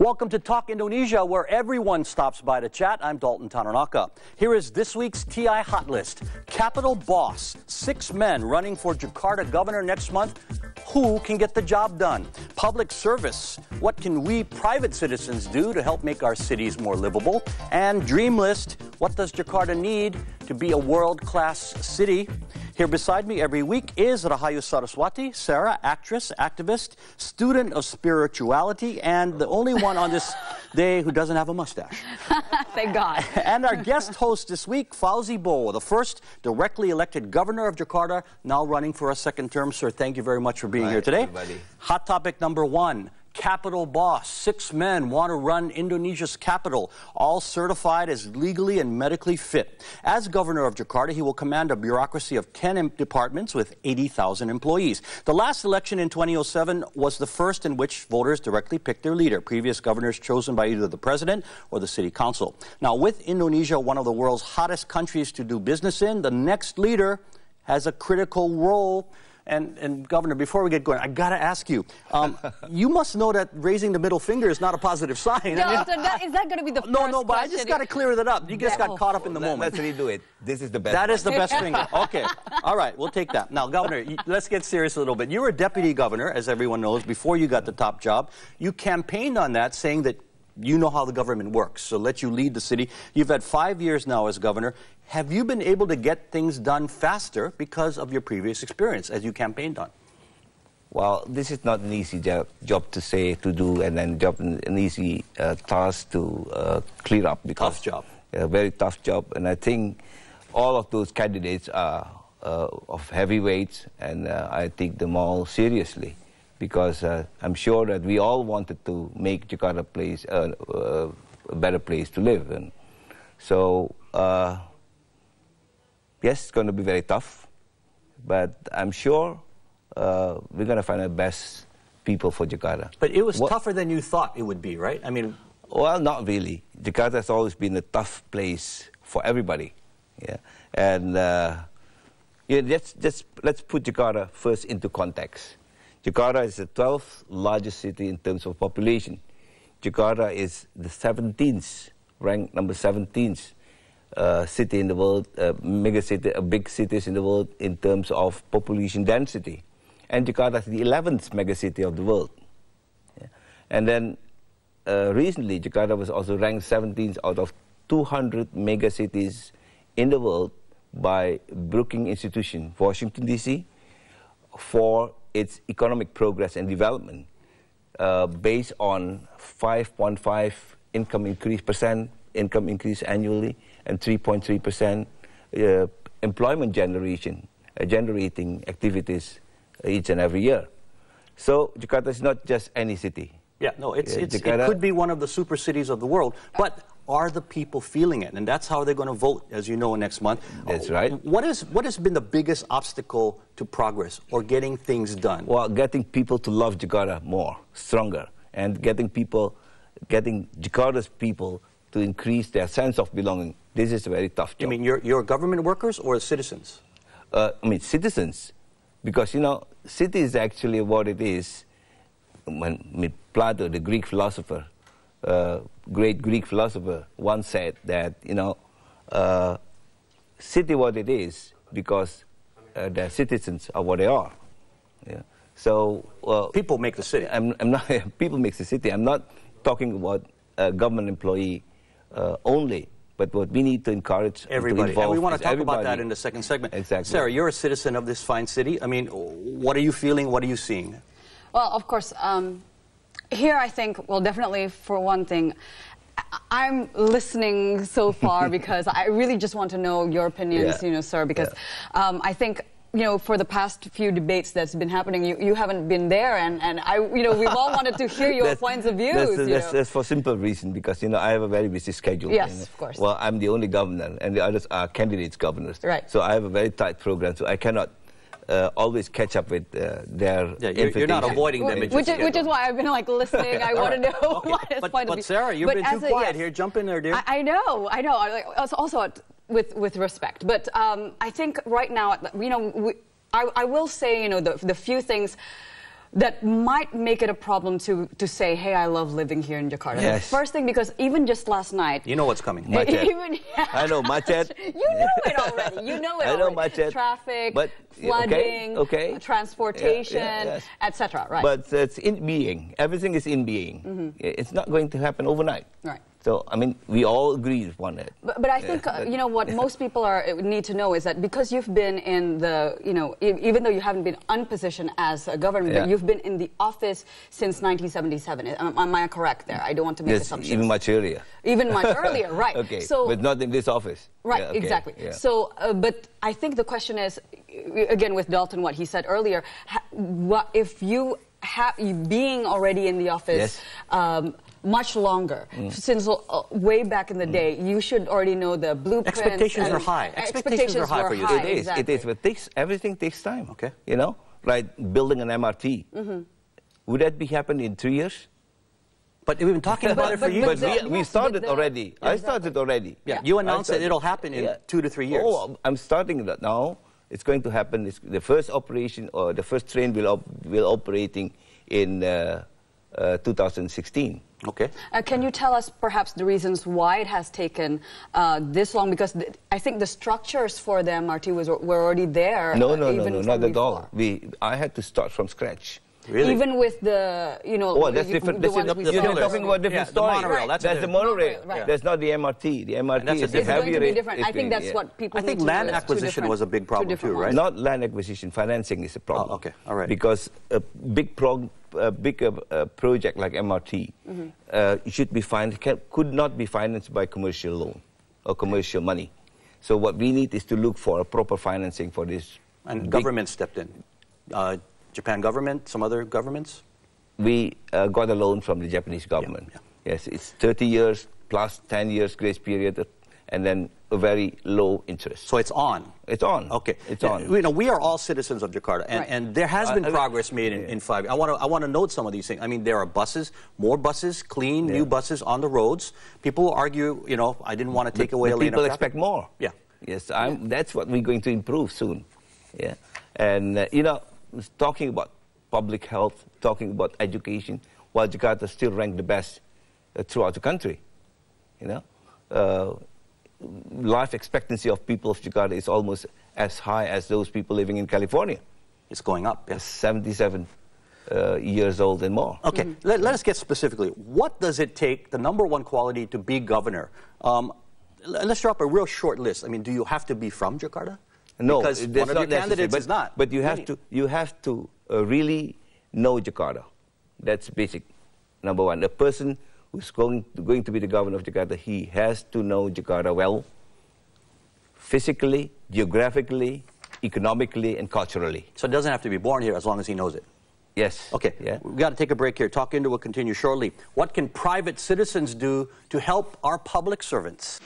Welcome to Talk Indonesia, where everyone stops by to chat. I'm Dalton Tananaka. Here is this week's TI Hot List. Capital Boss, 6 men running for Jakarta governor next month. Who can get the job done? Public service, what can we private citizens do to help make our cities more livable? And Dream List, what does Jakarta need to be a world-class city? Here beside me every week is Rahayu Saraswati, Sarah, actress, activist, student of spirituality, and the only one on this day who doesn't have a mustache. Thank God. And our guest host this week, Fauzi Bowo, the first directly elected governor of Jakarta, now running for a second term. Sir, thank you very much for being here today. Everybody. Hot topic number 1. Capital Boss. 6 men want to run Indonesia's capital, all certified as legally and medically fit. As governor of Jakarta, he will command a bureaucracy of 10 departments with 80,000 employees. The last election in 2007 was the first in which voters directly picked their leader. Previous governors chosen by either the president or the city council. Now, with Indonesia, one of the world's hottest countries to do business in, the next leader has a critical role. And Governor, before we get going, I got to ask you, you must know that raising the middle finger is not a positive sign. No, so is that going to be the first No, but I just got to clear that up. You just got caught up in the moment. Let's redo it. This is the best. That is the best finger. Okay. All right, we'll take that. Now, Governor, let's get serious a little bit. You were a deputy governor, as everyone knows, before you got the top job. You campaigned on that, saying that you know how the government works, so let you lead the city. You've had 5 years now as governor. Have you been able to get things done faster because of your previous experience as you campaigned on? Well, this is not an easy job to say, to do, and then an easy task to clear up. Because, tough job. A very tough job, and I think all of those candidates are of heavyweights, and I take them all seriously. Because I'm sure that we all wanted to make Jakarta a better place to live. And so, yes, it's going to be very tough, but I'm sure we're going to find the best people for Jakarta. But it was tougher than you thought it would be, right? I mean... Well, not really. Jakarta has always been a tough place for everybody. Yeah. And let's put Jakarta first into context. Jakarta is the 12th largest city in terms of population. Jakarta is the 17th, ranked number 17th city in the world, mega city, big cities in the world in terms of population density. And Jakarta is the 11th mega city of the world. Yeah. And then recently, Jakarta was also ranked 17th out of 200 mega cities in the world by Brookings Institution, Washington, D.C., for its economic progress and development based on 5.5 income increase annually and 3.3% employment generating activities each and every year. So Jakarta is not just any city. Yeah, no, it could be one of the super cities of the world, but are the people feeling it? And that's how they're going to vote, as you know, next month. That's right. What has been the biggest obstacle to progress or getting things done? Well, getting people to love Jakarta more, stronger, and getting Jakarta's people to increase their sense of belonging. This is a very tough job. You mean your government workers or citizens? I mean citizens, because, you know, city is actually what it is. When Plato, the Greek philosopher, great Greek philosopher, once said that, you know, city what it is because the citizens are what they are. Yeah. So people make the city. I'm not. People make the city. I'm not talking about a government employee only, but what we need to encourage everybody. To and we want to talk everybody. about that in the second segment. Exactly. Sarah, you're a citizen of this fine city. I mean, what are you feeling? What are you seeing? Well, of course, here I think, well, definitely for one thing, I'm listening so far because I really just want to know your opinions, you know, sir, because I think, you know, for the past few debates that's been happening, you haven't been there, and you know, we've all wanted to hear your points of views. That's for simple reason, because, you know, I have a very busy schedule. Yes, you know. of course. Well, I'm the only governor, and the others are candidates governors. Right. So I have a very tight program, so I cannot always catch up with their invitation. You're not avoiding them. Which is why I've been like listening. I want to know what his point of view. But Sarah, you've been too quiet here. Jump in there, dear. I know. Like, also with respect, but I think right now, you know, I will say, you know, the few things that might make it a problem to say, hey, I love living here in Jakarta? Yes. First thing, because even just last night... You know what's coming. I know, macet. You know it already. You know it I know already. macet. Traffic, but, flooding, okay. transportation, yes. etc. Right. But it's in being. Everything is in being. It's not going to happen overnight. Right. So, I mean, we all agree upon it. But I think, you know, what most people need to know is that because you've been in the, you know, even though you haven't been unpositioned as a government, but you've been in the office since 1977. Am I correct there? I don't want to make assumptions. Even much earlier. Even much earlier, right. Okay, so, but not in this office. Right, okay, exactly. Yeah. So, but I think the question is, again, with Dalton, what he said earlier, if you being already in the office, much longer, since way back in the day, you should already know the blueprints. Expectations are high. Expectations are high for you. It is. Exactly. It is. But everything takes time. Okay. You know, like building an MRT. Would that be happening in 3 years? But we've been talking about it for years. But we started already. I started already. Yeah. You announced that it'll happen in 2 to 3 years. Oh, I'm starting that now. It's going to happen. The first operation, or the first train will operating in 2016. Okay. Can you tell us perhaps the reasons why it has taken this long? Because I think the structures for the MRT were already there. No, not at all. I had to start from scratch. Really? Even with the, you know... Oh, that's different. You're talking about different story. The monorail. That's the monorail. Right. That's not the MRT. The MRT is it's going to be different. I think that's what people I think land acquisition was a big problem too, right? Not land acquisition. Financing is a problem. Oh, okay. All right. Because a big project like MRT could not be financed by commercial loan or commercial money. So what we need is to look for a proper financing for this. And government stepped in. Japan government, some other governments? We got a loan from the Japanese government. Yes, it's 30 years plus 10 years grace period, and then a very low interest. So it's on? It's on. Okay. It's on. You know, we are all citizens of Jakarta, and there has been progress made in 5 years. I want to note some of these things. I mean, there are buses, more buses, clean, new buses on the roads. People argue, you know, I didn't want to take away a lane of people traffic. expect more. Yeah. Yes, that's what we're going to improve soon. Yeah. And, you know, talking about public health, talking about education, while Jakarta still ranked the best throughout the country. You know, life expectancy of people of Jakarta is almost as high as those people living in California. It's going up. Yes. 77 years old and more. Okay, let us get specifically. What does it take, the #1 quality, to be governor? Let's drop a real short list. I mean, do you have to be from Jakarta? No, because one of your candidates is not. But you have to really know Jakarta. That's basic. #1. A person who's going to be the governor of Jakarta, he has to know Jakarta well, physically, geographically, economically, and culturally. So it doesn't have to be born here as long as he knows it. Yes. Okay. Yeah. We've got to take a break here. Talk Indo will continue shortly. What can private citizens do to help our public servants?